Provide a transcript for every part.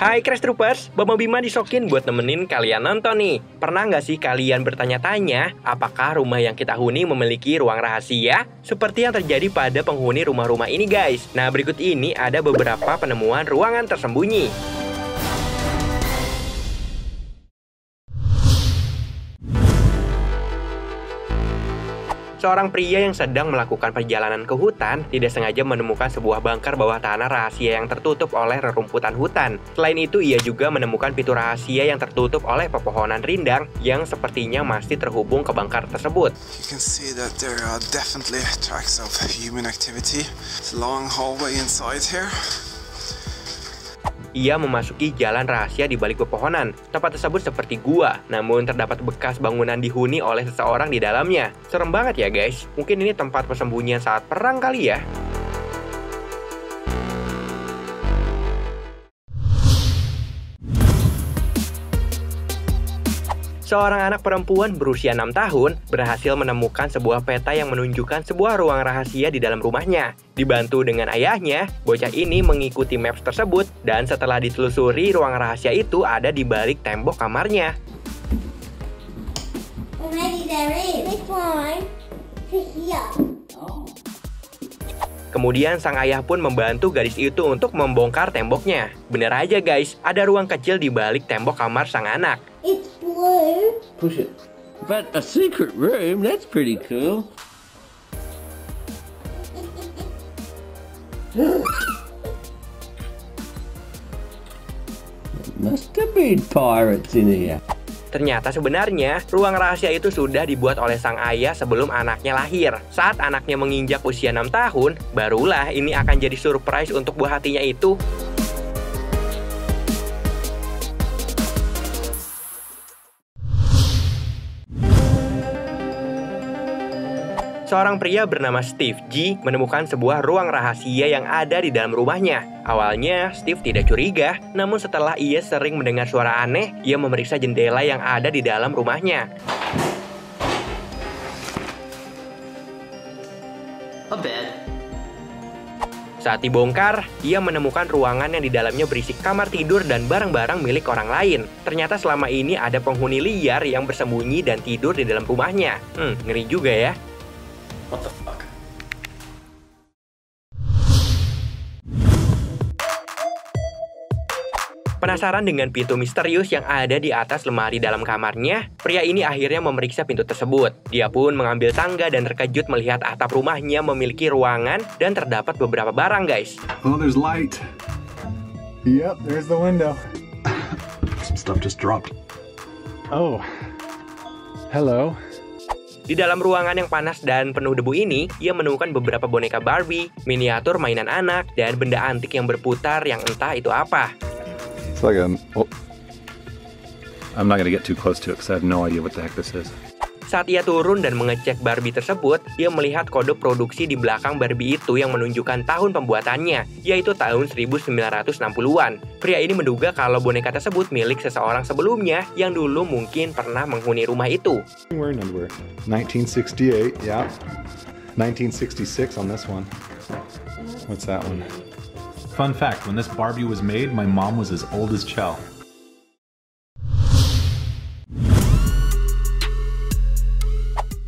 Hai Crash Troopers, Bama Bima disokin buat nemenin kalian nonton nih. Pernah nggak sih kalian bertanya-tanya, apakah rumah yang kita huni memiliki ruang rahasia? Seperti yang terjadi pada penghuni rumah-rumah ini guys. Nah berikut ini ada beberapa penemuan ruangan tersembunyi. Seorang pria yang sedang melakukan perjalanan ke hutan tidak sengaja menemukan sebuah bangkar bawah tanah rahasia yang tertutup oleh rerumputan hutan. Selain itu, ia juga menemukan pintu rahasia yang tertutup oleh pepohonan rindang yang sepertinya masih terhubung ke bangkar tersebut. You can see that there are definitely tracks of human activity. It's a long hallway inside here. Ia memasuki jalan rahasia di balik pepohonan. Tempat tersebut seperti gua, namun terdapat bekas bangunan dihuni oleh seseorang di dalamnya. Serem banget ya guys. Mungkin ini tempat persembunyian saat perang kali ya. Seorang anak perempuan berusia 6 tahun berhasil menemukan sebuah peta yang menunjukkan sebuah ruang rahasia di dalam rumahnya. Dibantu dengan ayahnya, bocah ini mengikuti maps tersebut dan setelah ditelusuri, ruang rahasia itu ada di balik tembok kamarnya. Kemudian sang ayah pun membantu gadis itu untuk membongkar temboknya. Bener aja guys, ada ruang kecil di balik tembok kamar sang anak. It's blue. Push it. But a secret room, that's pretty cool. Must have been pirates in here. Ternyata sebenarnya, ruang rahasia itu sudah dibuat oleh sang ayah sebelum anaknya lahir. Saat anaknya menginjak usia 6 tahun, barulah ini akan jadi surprise untuk buah hatinya itu. Seorang pria bernama Steve G menemukan sebuah ruang rahasia yang ada di dalam rumahnya. Awalnya, Steve tidak curiga, namun setelah ia sering mendengar suara aneh, ia memeriksa jendela yang ada di dalam rumahnya. A bed. Saat dibongkar, ia menemukan ruangan yang di dalamnya berisi kamar tidur dan barang-barang milik orang lain. Ternyata selama ini ada penghuni liar yang bersembunyi dan tidur di dalam rumahnya. Ngeri juga ya. What the fuck? Penasaran dengan pintu misterius yang ada di atas lemari dalam kamarnya, pria ini akhirnya memeriksa pintu tersebut. Dia pun mengambil tangga dan terkejut melihat atap rumahnya memiliki ruangan dan terdapat beberapa barang guys. Oh, there's light. Yep, there's the window. Some stuff just dropped. Oh. Hello. Di dalam ruangan yang panas dan penuh debu ini, ia menemukan beberapa boneka Barbie, miniatur mainan anak, dan benda antik yang berputar yang entah itu apa. It's like I'm not gonna get too close to it because I have no idea what the heck this is. Saat ia turun dan mengecek Barbie tersebut, ia melihat kode produksi di belakang Barbie itu yang menunjukkan tahun pembuatannya, yaitu tahun 1960-an. Pria ini menduga kalau boneka tersebut milik seseorang sebelumnya yang dulu mungkin pernah menghuni rumah itu. We're number 1968, yeah. 1966 on this one. What's that one? Fun fact, when this Barbie was made, my mom was as old as Chell.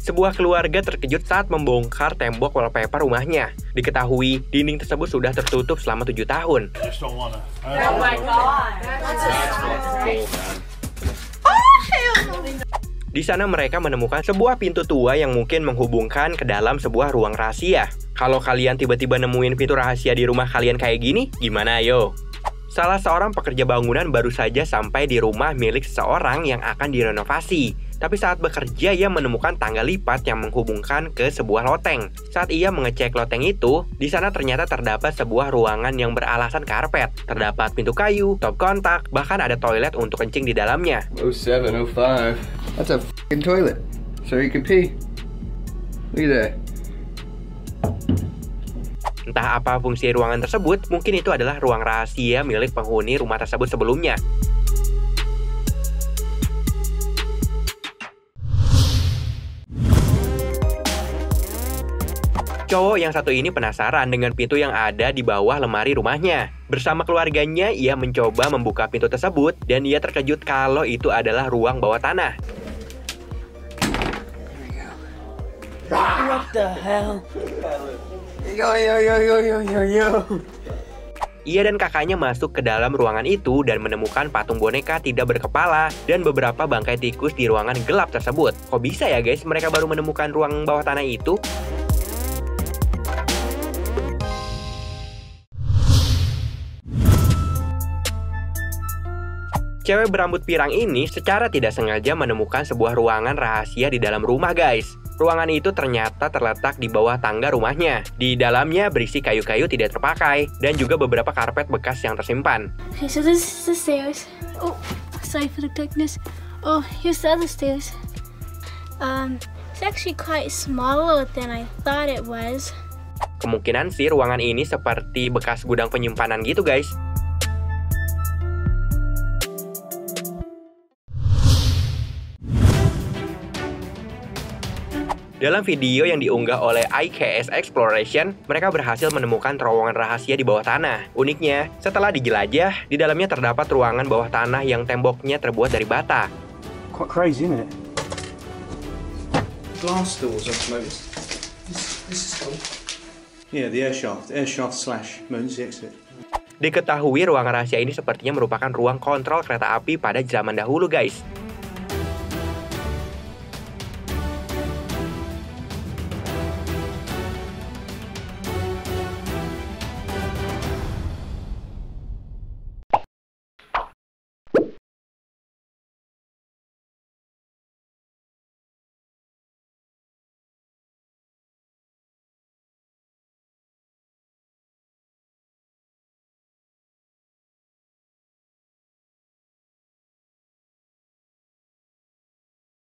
Sebuah keluarga terkejut saat membongkar tembok wallpaper rumahnya. Diketahui, dinding tersebut sudah tertutup selama 7 tahun. Di sana mereka menemukan sebuah pintu tua yang mungkin menghubungkan ke dalam sebuah ruang rahasia. Kalau kalian tiba-tiba nemuin pintu rahasia di rumah kalian kayak gini, gimana yo? Salah seorang pekerja bangunan baru saja sampai di rumah milik seseorang yang akan direnovasi. Tapi saat bekerja, ia menemukan tangga lipat yang menghubungkan ke sebuah loteng. Saat ia mengecek loteng itu, di sana ternyata terdapat sebuah ruangan yang beralasan karpet. Terdapat pintu kayu, top kontak, bahkan ada toilet untuk kencing di dalamnya. 0705. That's a f***ing toilet. So you can pee. Look at that. Entah apa fungsi ruangan tersebut, mungkin itu adalah ruang rahasia milik penghuni rumah tersebut sebelumnya. Cowok yang satu ini penasaran dengan pintu yang ada di bawah lemari rumahnya. Bersama keluarganya, ia mencoba membuka pintu tersebut dan ia terkejut kalau itu adalah ruang bawah tanah. What the hell? Ia dan kakaknya masuk ke dalam ruangan itu dan menemukan patung boneka tidak berkepala dan beberapa bangkai tikus di ruangan gelap tersebut. Kok bisa ya guys, mereka baru menemukan ruang bawah tanah itu? Cewek berambut pirang ini secara tidak sengaja menemukan sebuah ruangan rahasia di dalam rumah guys. Ruangan itu ternyata terletak di bawah tangga rumahnya. Di dalamnya berisi kayu-kayu tidak terpakai dan juga beberapa karpet bekas yang tersimpan. Okay, so this is the stairs. Oh, sorry for the darkness. Oh, here's the other stairs. It's actually quite smaller than I thought it was. Kemungkinan sih ruangan ini seperti bekas gudang penyimpanan gitu guys. Dalam video yang diunggah oleh IKS Exploration, mereka berhasil menemukan terowongan rahasia di bawah tanah. Uniknya, setelah dijelajah, di dalamnya terdapat ruangan bawah tanah yang temboknya terbuat dari bata. Quite crazy, isn't it? Glass doors, I've noticed. This is cool. Yeah, the air shaft / emergency exit. Diketahui ruangan rahasia ini sepertinya merupakan ruang kontrol kereta api pada zaman dahulu guys.